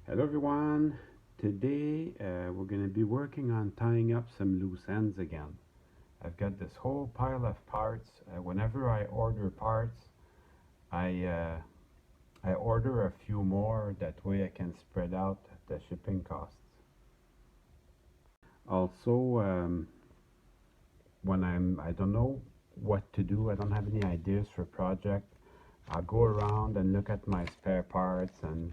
Hello everyone. Today we're going to be working on tying up some loose ends again. I've got this whole pile of parts. Whenever I order parts, I order a few more. That way I can spread out the shipping costs. Also, when I don't know what to do, I don't have any ideas for project. I'll go around and look at my spare parts and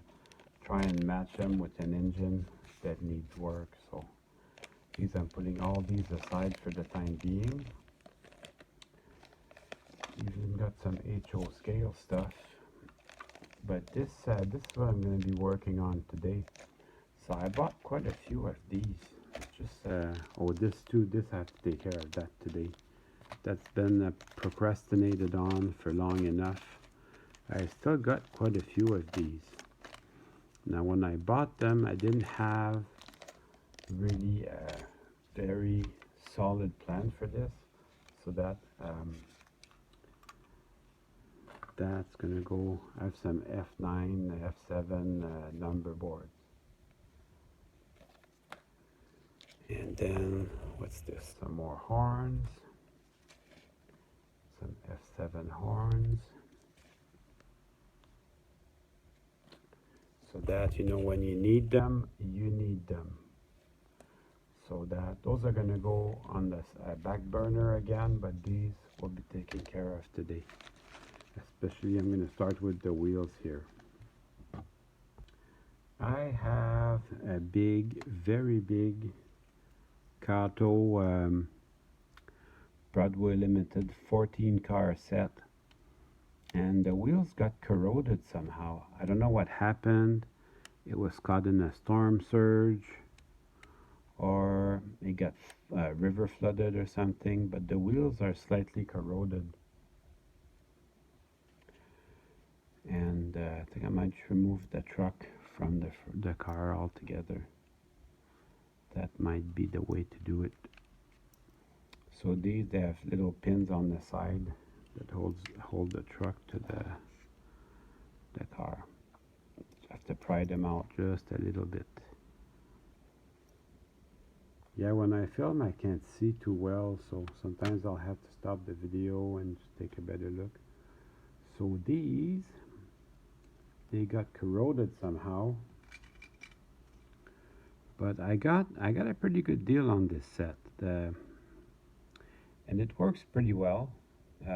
try and match them with an engine that needs work. So I'm putting all these aside for the time being. Even got some HO scale stuff, but this is what I'm going to be working on today. So I bought quite a few of these. Just this I have to take care of that today. That's been procrastinated on for long enough. I still got quite a few of these. Now when I bought them, I didn't have really a very solid plan for this, so that's gonna go. I have some F9, F7 number boards, and then what's this? Some more horns, some F7 horns, so that when you need them, you need them. So those are gonna go on the back burner again, but these will be taken care of today. Especially I'm going to start with the wheels here. I have a very big Kato Broadway Limited 14 car set, and the wheels got corroded somehow. I don't know what happened. It was caught in a storm surge, or it got river flooded or something, but the wheels are slightly corroded. And I think I might remove the truck from the car altogether. That might be the way to do it. So they have little pins on the side that hold the truck to the car. Have to pry them out just a little bit. Yeah, when I film I can't see too well, so sometimes I'll have to stop the video and just take a better look. So they got corroded somehow, but I got a pretty good deal on this set, and it works pretty well.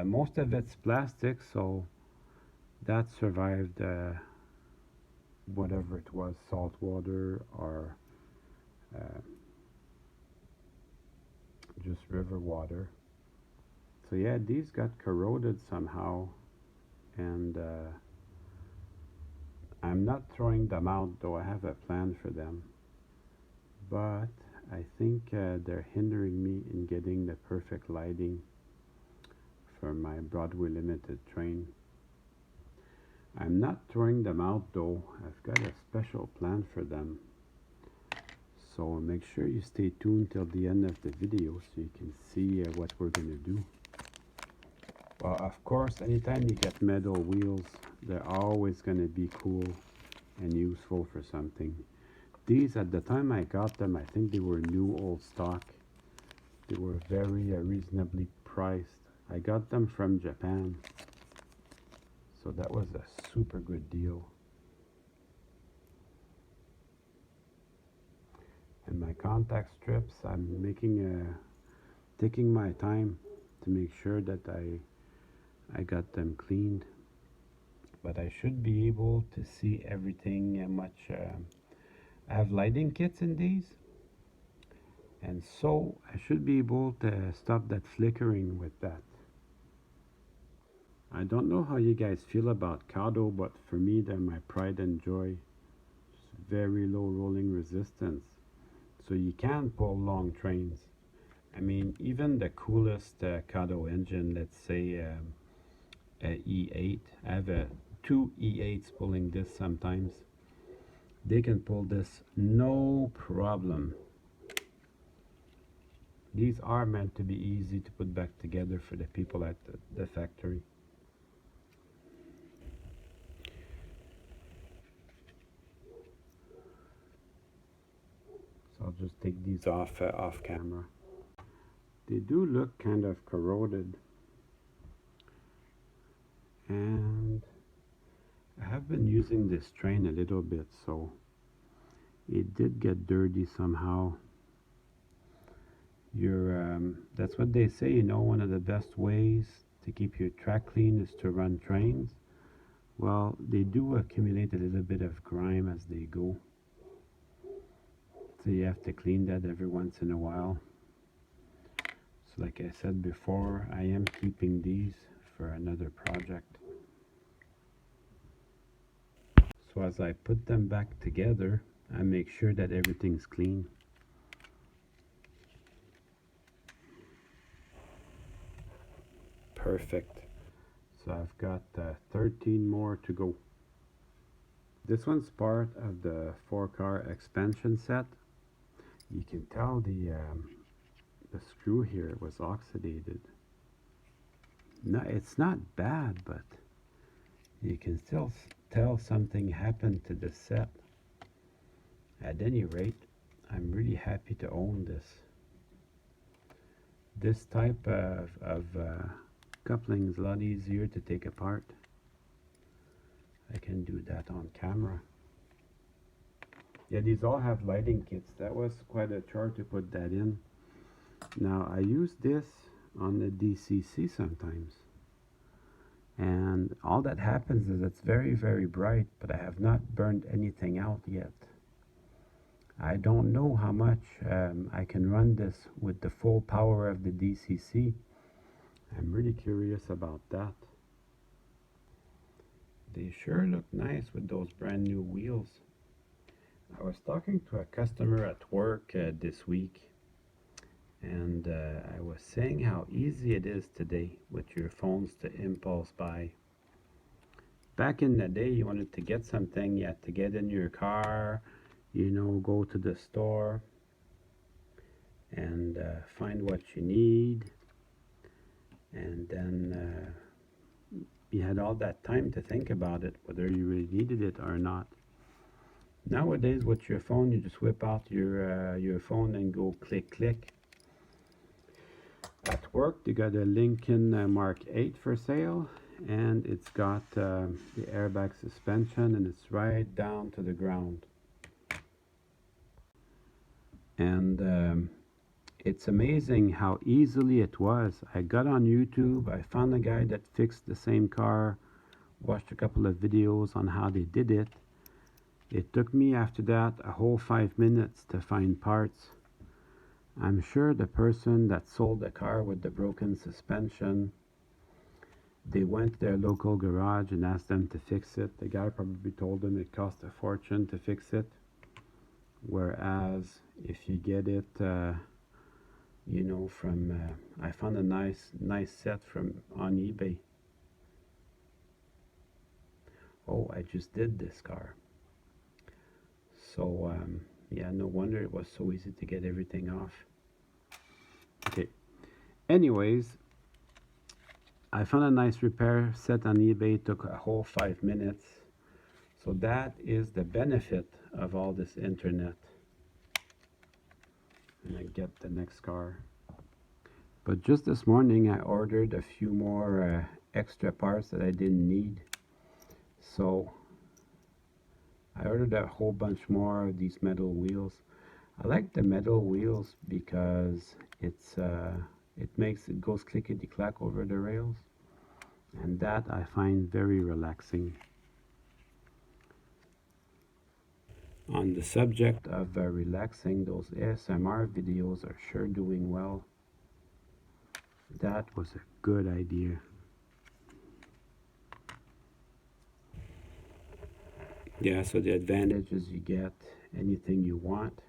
Most of it's plastic, so that survived whatever it was, salt water or just river water. So yeah, these got corroded somehow, and I'm not throwing them out, though I have a plan for them, but I think they're hindering me in getting the perfect lighting for my Broadway Limited train. I'm not throwing them out, though. I've got a special plan for them, so make sure you stay tuned till the end of the video so you can see what we're going to do. Well, of course, anytime you get metal wheels, they're always going to be cool and useful for something. These, at the time I got them, I think they were new old stock. They were very reasonably priced. I got them from Japan, so that was a super good deal. And my contact strips, I'm taking my time to make sure that I got them cleaned, but I should be able to see everything much. I have lighting kits in these, and so I should be able to stop that flickering with that. I don't know how you guys feel about Kato, but for me they're my pride and joy. Just very low rolling resistance, so you can pull long trains. I mean, even the coolest Kato engine, let's say a E8, I have two E8s pulling this sometimes. They can pull this no problem. These are meant to be easy to put back together for the people at the factory. just take these off camera. They do look kind of corroded, and I have been using this train a little bit, so it did get dirty somehow. That's what they say, you know, one of the best ways to keep your track clean is to run trains. Well, they do accumulate a little bit of grime as they go, so you have to clean that every once in a while. So like I said before, I am keeping these for another project. So as I put them back together, I make sure that everything's clean. Perfect. So I've got 13 more to go. This one's part of the 4-car expansion set. You can tell the screw here was oxidated. No, it's not bad, but you can still tell something happened to the set. At any rate, I'm really happy to own this. This type of coupling is a lot easier to take apart. I can do that on camera. Yeah, these all have lighting kits. That was quite a chore to put that in. Now, I use this on the DCC sometimes. And all that happens is it's very, very bright, but I have not burned anything out yet. I don't know how much I can run this with the full power of the DCC. I'm really curious about that. They sure look nice with those brand new wheels. I was talking to a customer at work this week, and I was saying how easy it is today with your phones to impulse buy. Back in the day, you wanted to get something, you had to get in your car, you know, go to the store and find what you need, and then you had all that time to think about it, whether you really needed it or not. Nowadays, with your phone, you just whip out your phone and go click, click. At work, they got a Lincoln Mark 8 for sale, and it's got the airbag suspension, and it's right down to the ground. And it's amazing how easily it was. I got on YouTube, I found a guy that fixed the same car, watched a couple of videos on how they did it. It took me after that a whole 5 minutes to find parts. I'm sure the person that sold the car with the broken suspension, they went to their local garage and asked them to fix it. The guy probably told them it cost a fortune to fix it. Whereas if you get it, you know, from I found a nice set from on eBay. Oh, I just did this car. So yeah, no wonder it was so easy to get everything off. Okay. Anyways, I found a nice repair set on eBay. It took a whole 5 minutes. So that is the benefit of all this internet. And I get the next car. But just this morning, I ordered a few more extra parts that I didn't need. So I ordered a whole bunch more of these metal wheels. I like the metal wheels because it goes clickety clack over the rails, and that I find very relaxing. On the subject of relaxing, those ASMR videos are sure doing well. That was a good idea. Yeah, so the advantage is you get anything you want.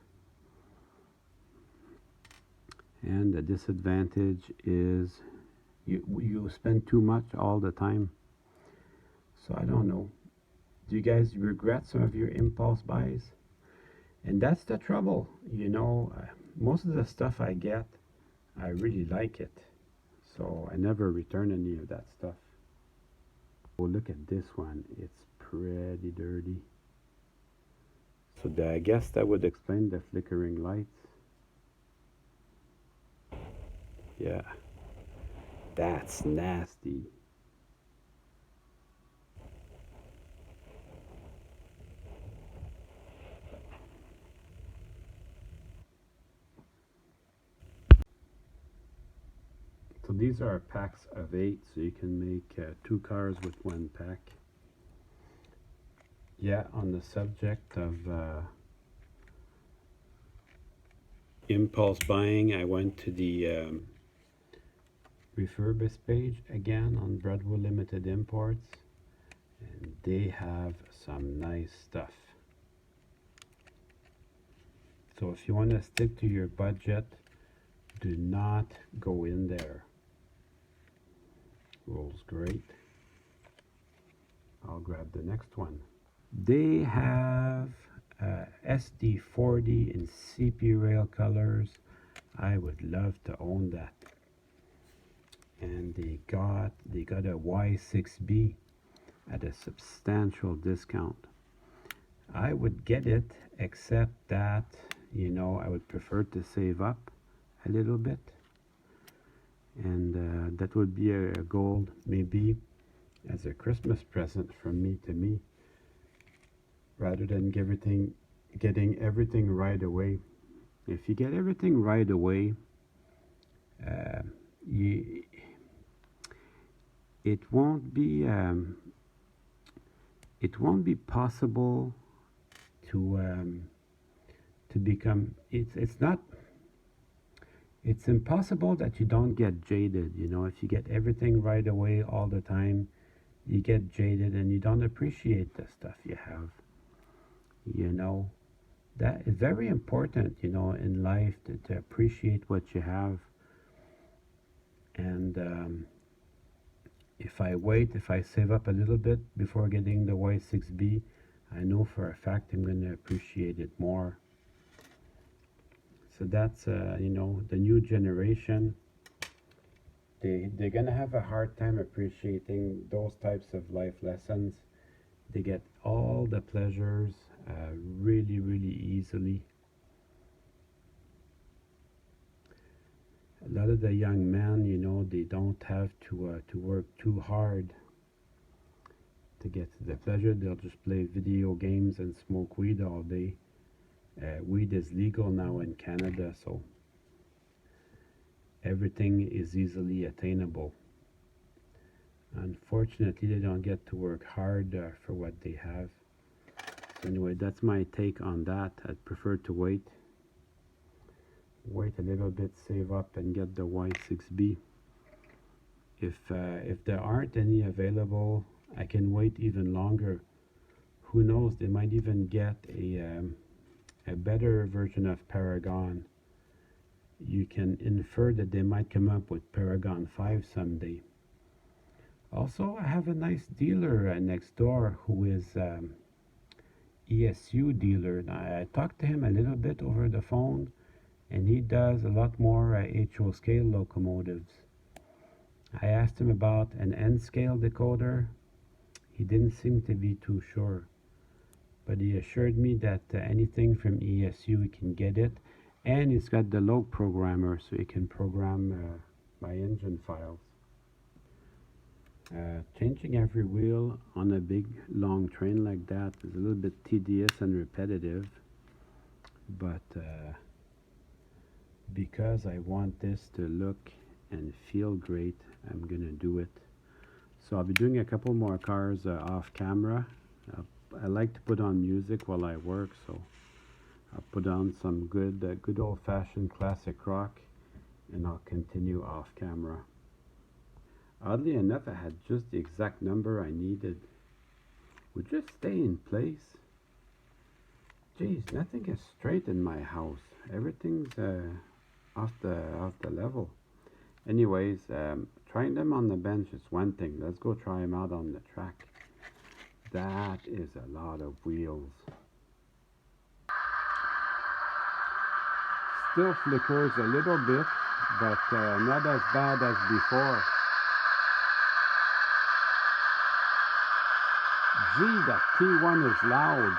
And the disadvantage is you spend too much all the time. So I don't know. Do you guys regret some of your impulse buys? And that's the trouble, you know. Most of the stuff I get, I really like it. So I never return any of that stuff. Oh, look at this one. It's pretty dirty. So I guess that would explain the flickering lights. Yeah, that's nasty. So these are packs of 8, so you can make 2 cars with 1 pack. Yeah, on the subject of impulse buying, I went to the refurbished page again on Broadwood Limited Imports, and they have some nice stuff. So if you want to stick to your budget, do not go in there. Rolls great. I'll grab the next one. They have SD40 in CP rail colors. I would love to own that. And they got a Y6B at a substantial discount. I would get it, except that, I would prefer to save up a little bit. And that would be a goal, maybe as a Christmas present from me to me, rather than getting everything right away. If you get everything right away, you, it won't be possible to become. It's impossible that you don't get jaded. If you get everything right away all the time, you get jaded and you don't appreciate the stuff you have. That is very important, in life to appreciate what you have. And if I save up a little bit before getting the Y6B, I know for a fact I'm going to appreciate it more. So that's, the new generation. They're going to have a hard time appreciating those types of life lessons. They get all the pleasures really, really easily. A lot of the young men, they don't have to work too hard to get to the pleasure. They'll just play video games and smoke weed all day. Weed is legal now in Canada, so everything is easily attainable. Unfortunately, they don't get to work hard for what they have. So anyway, that's my take on that. I'd prefer to wait a little bit, save up, and get the Y6B. If there aren't any available, I can wait even longer. Who knows? They might even get a better version of Paragon. You can infer that they might come up with Paragon 5 someday. Also, I have a nice dealer next door who is ESU dealer. I talked to him a little bit over the phone, and he does a lot more HO scale locomotives. I asked him about an N scale decoder. He didn't seem to be too sure, but he assured me that anything from ESU, he can get it, and he's got the log programmer, so he can program my engine files. Changing every wheel on a big long train like that is a little bit tedious and repetitive, but because I want this to look and feel great, I'm gonna do it. So I'll be doing a couple more cars off camera. I like to put on music while I work, so I'll put on some good old-fashioned classic rock, and I'll continue off camera. Oddly enough, I had just the exact number I needed. Would just stay in place. Geez, nothing is straight in my house. Everything's off the level. Anyways, trying them on the bench is one thing. Let's go try them out on the track. That is a lot of wheels. Still flickers a little bit, but not as bad as before. Gee, that T1 is loud.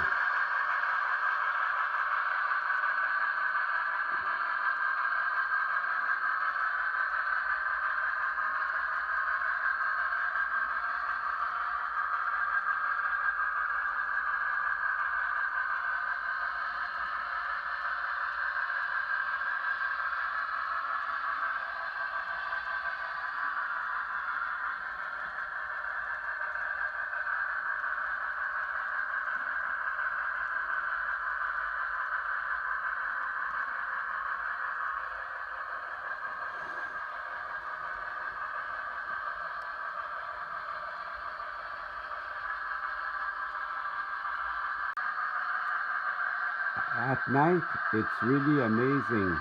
At night, it's really amazing.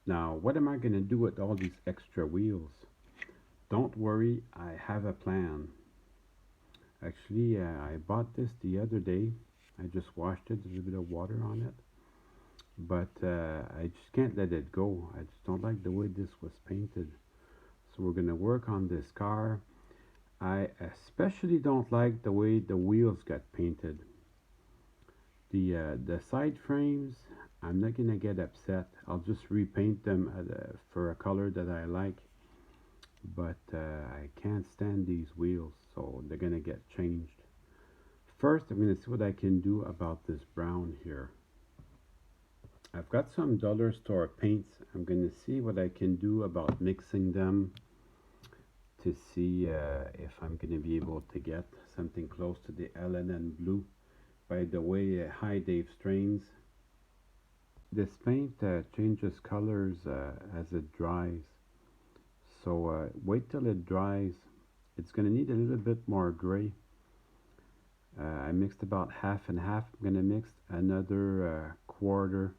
Now, what am I going to do with all these extra wheels? Don't worry, I have a plan. Actually, I bought this the other day. I just washed it, there's a bit of water on it. But I just can't let it go. I just don't like the way this was painted. So we're going to work on this car. I especially don't like the way the wheels got painted. The side frames, I'm not gonna get upset. I'll just repaint them for a color that I like. But I can't stand these wheels, so they're gonna get changed. First, I'm gonna see what I can do about this brown here. I've got some dollar store paints. I'm gonna see what I can do about mixing them to see if I'm gonna be able to get something close to the L&N blue. By the way, hi Dave Strains. This paint changes colors as it dries. So wait till it dries. It's going to need a little bit more gray. I mixed about half and half. I'm going to mix another quarter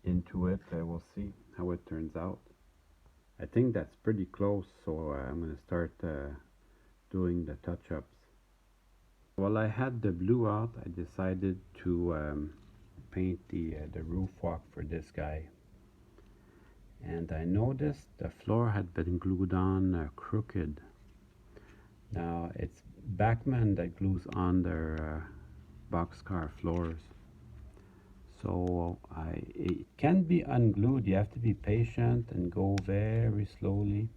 into it. We'll see how it turns out. I think that's pretty close, so I'm going to start doing the touch-ups. While I had the blue out, I decided to paint the roof walk for this guy. And I noticed the floor had been glued on crooked. Now it's Bachmann that glues on their boxcar floors. So it can be unglued. You have to be patient and go very slowly.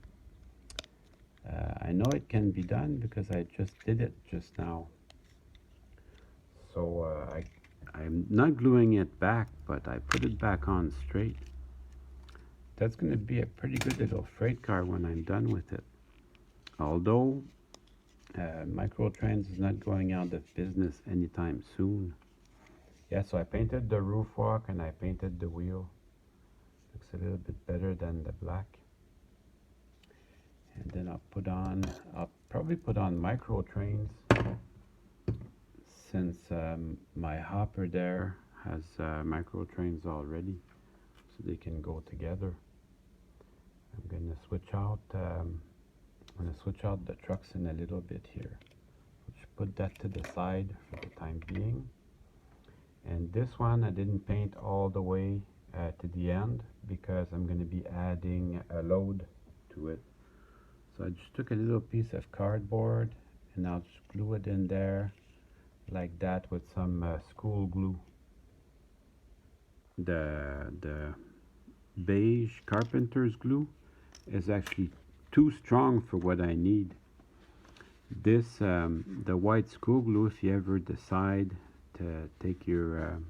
I know it can be done because I just did it just now. So I'm not gluing it back, but I put it back on straight. That's going to be a pretty good little freight car when I'm done with it. Although Microtrans is not going out of business anytime soon. Yeah, so I painted the roof walk and I painted the wheel. Looks a little bit better than the black. And then I'll probably put on Microtrains since my hopper there has Microtrains already, so they can go together. I'm gonna switch out. I'm gonna switch out the trucks in a little bit here. Just put that to the side for the time being. And this one I didn't paint all the way to the end because I'm going to be adding a load to it. So I just took a little piece of cardboard and I'll just glue it in there like that with some school glue. The beige carpenter's glue is actually too strong for what I need. This the white school glue, if you ever decide to take your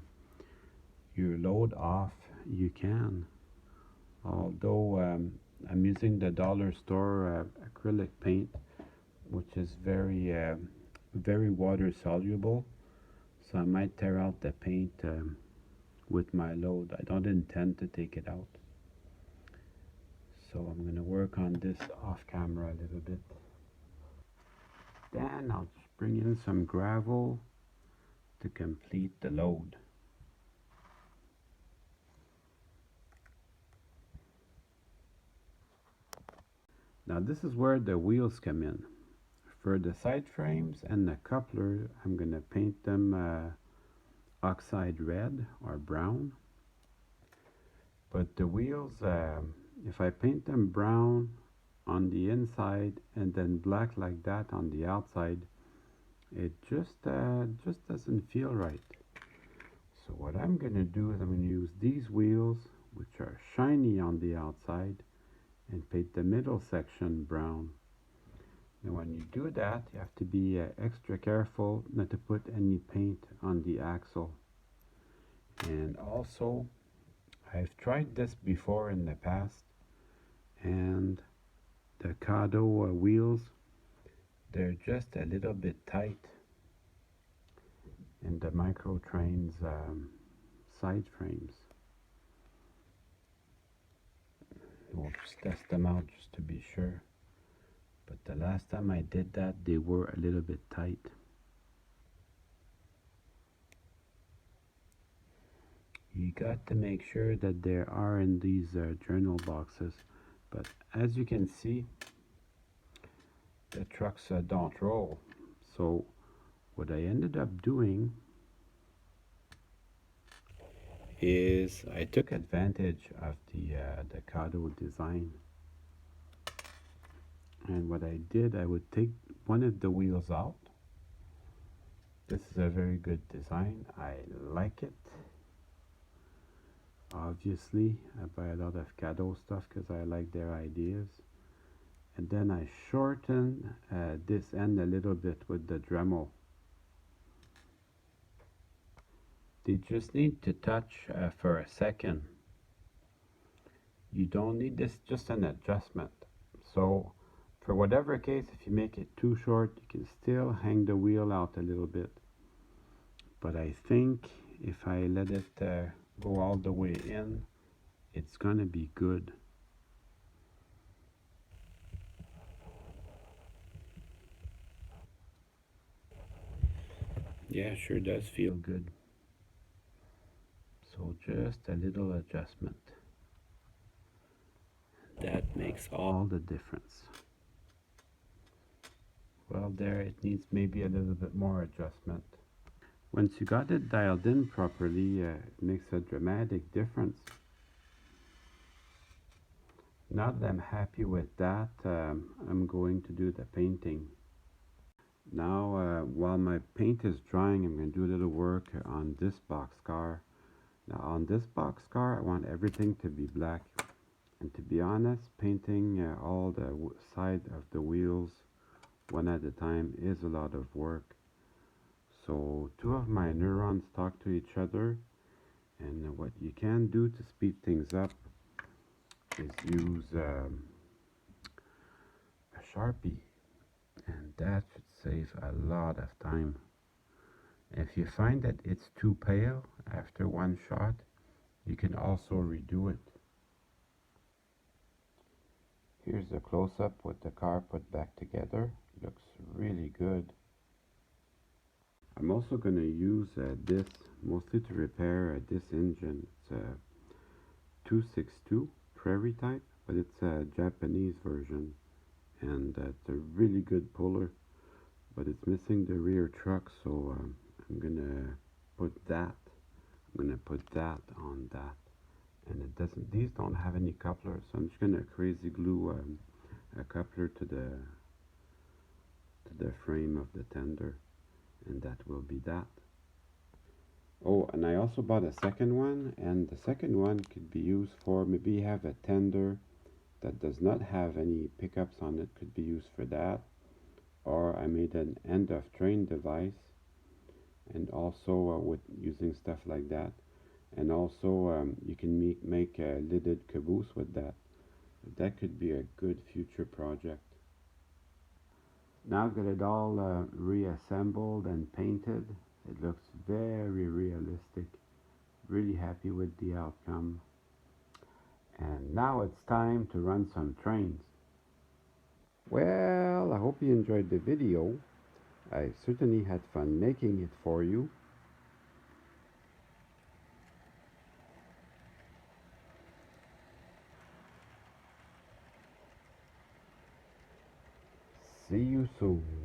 load off, you can. Although I'm using the dollar store acrylic paint, which is very water soluble, so I might tear out the paint with my load. I don't intend to take it out, so I'm going to work on this off camera a little bit. Then I'll just bring in some gravel to complete the load. Now this is where the wheels come in. For the side frames and the coupler, I'm gonna paint them oxide red or brown. But the wheels, if I paint them brown on the inside and then black like that on the outside, it just doesn't feel right. So what I'm gonna do is I'm gonna use these wheels, which are shiny on the outside, and paint the middle section brown. Now when you do that, you have to be extra careful not to put any paint on the axle. And also, I've tried this before in the past, and the Kado wheels, they're just a little bit tight in the Microtrain's side frames. We'll just test them out just to be sure. But the last time I did that, they were a little bit tight. You got to make sure that there are in these journal boxes. But as you can see, the trucks don't roll. So what I ended up doing is I took advantage of the Kado design. And what I did, I would take one of the wheels out. This is a very good design. I like it. Obviously, I buy a lot of Kado stuff because I like their ideas. And then I shorten this end a little bit with the Dremel. They just need to touch for a second. You don't need this, just an adjustment. So for whatever case, if you make it too short, you can still hang the wheel out a little bit. But I think if I let it go all the way in, it's gonna be good. Yeah, sure does feel good. So just a little adjustment. That makes all the difference. Well, there it needs maybe a little bit more adjustment. Once you got it dialed in properly, it makes a dramatic difference. Now that I'm happy with that, I'm going to do the painting. Now, while my paint is drying, I'm going to do a little work on this boxcar. Now, on this boxcar, I want everything to be black. And to be honest, painting all the side of the wheels one at a time is a lot of work. So two of my neurons talk to each other, and what you can do to speed things up is use a Sharpie, and that should save a lot of time. If you find that it's too pale after one shot, you can also redo it. Here's a close-up with the car put back together. Looks really good. I'm also going to use this mostly to repair this engine. It's a 262 Prairie type, but it's a Japanese version, and it's a really good puller, but it's missing the rear truck, so I'm gonna put that on that, and it doesn't, these don't have any couplers, so I'm just gonna crazy glue a coupler to the frame of the tender, and that will be that. Oh, and I also bought a second one, and the second one could be used for, maybe you have a tender that does not have any pickups on it, could be used for that. Or I made an end of train device, and also with using stuff like that. And also you can make a lidded caboose with that. That could be a good future project. Now I've got it all reassembled and painted. It looks very realistic. Really happy with the outcome. And now it's time to run some trains. Well, I hope you enjoyed the video. I certainly had fun making it for you. See you soon.